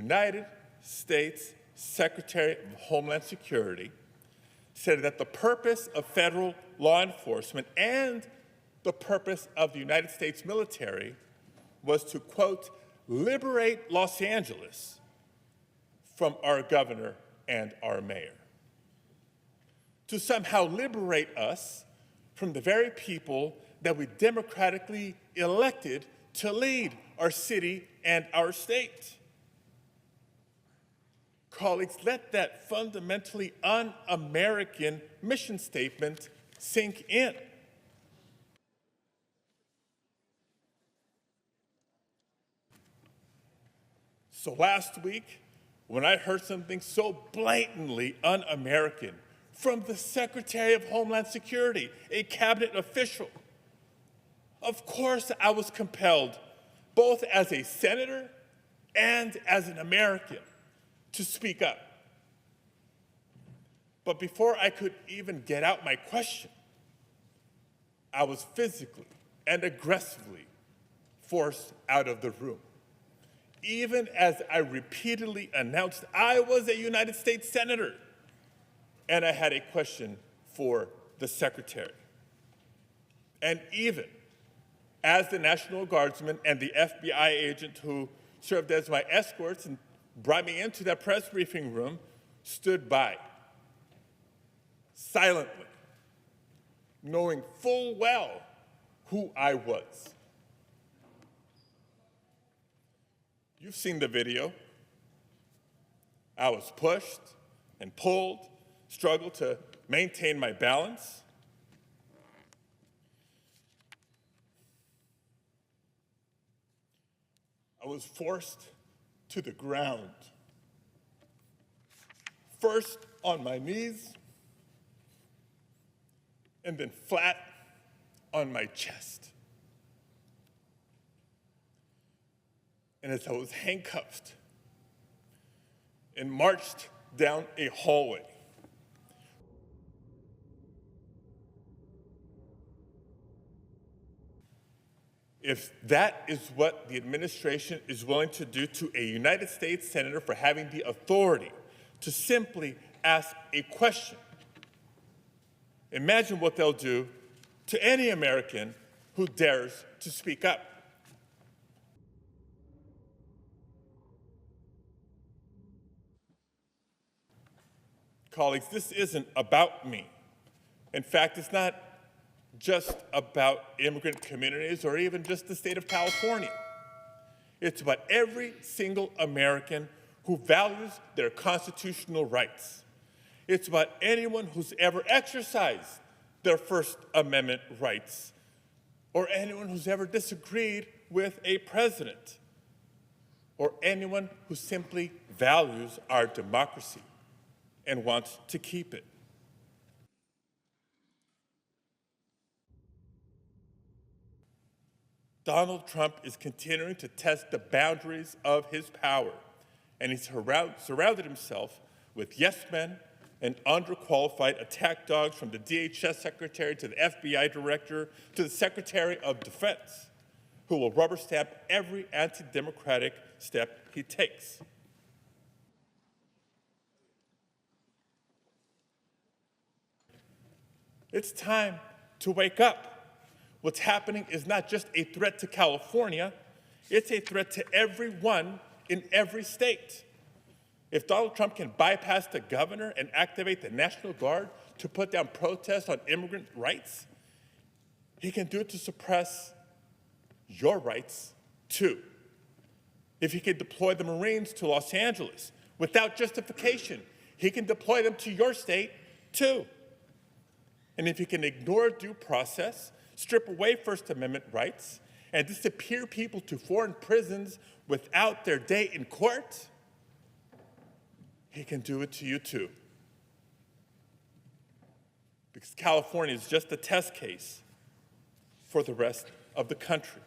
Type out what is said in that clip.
United States Secretary of Homeland Security said that the purpose of federal law enforcement and the purpose of the United States military was to, quote, liberate Los Angeles from our governor and our mayor, to somehow liberate us from the very people that we democratically elected to lead our city and our state. Colleagues, let that fundamentally un-American mission statement sink in. So last week, when I heard something so blatantly un-American from the Secretary of Homeland Security, a cabinet official, of course I was compelled, both as a senator and as an American, to speak up. But before I could even get out my question, I was physically and aggressively forced out of the room, even as I repeatedly announced I was a United States Senator and I had a question for the Secretary. And even as the National Guardsman and the FBI agent who served as my escorts and brought me into that press briefing room stood by, silently, knowing full well who I was. You've seen the video. I was pushed and pulled, struggled to maintain my balance. I was forced to the ground, first on my knees, and then flat on my chest. And as I was handcuffed and marched down a hallway, if that is what the administration is willing to do to a United States senator for having the authority to simply ask a question, imagine what they'll do to any American who dares to speak up. Colleagues, this isn't about me. In fact, it's not just about immigrant communities or even just the state of California. It's about every single American who values their constitutional rights. It's about anyone who's ever exercised their First Amendment rights, or anyone who's ever disagreed with a president, or anyone who simply values our democracy and wants to keep it. Donald Trump is continuing to test the boundaries of his power, and he's surrounded himself with yes men and underqualified attack dogs, from the DHS secretary to the FBI director to the Secretary of Defense, who will rubber stamp every anti-democratic step he takes. It's time to wake up. What's happening is not just a threat to California, it's a threat to everyone in every state. If Donald Trump can bypass the governor and activate the National Guard to put down protests on immigrant rights, he can do it to suppress your rights too. If he can deploy the Marines to Los Angeles without justification, he can deploy them to your state too. And if he can ignore due process, strip away First Amendment rights, and disappear people to foreign prisons without their day in court, he can do it to you too. Because California is just a test case for the rest of the country.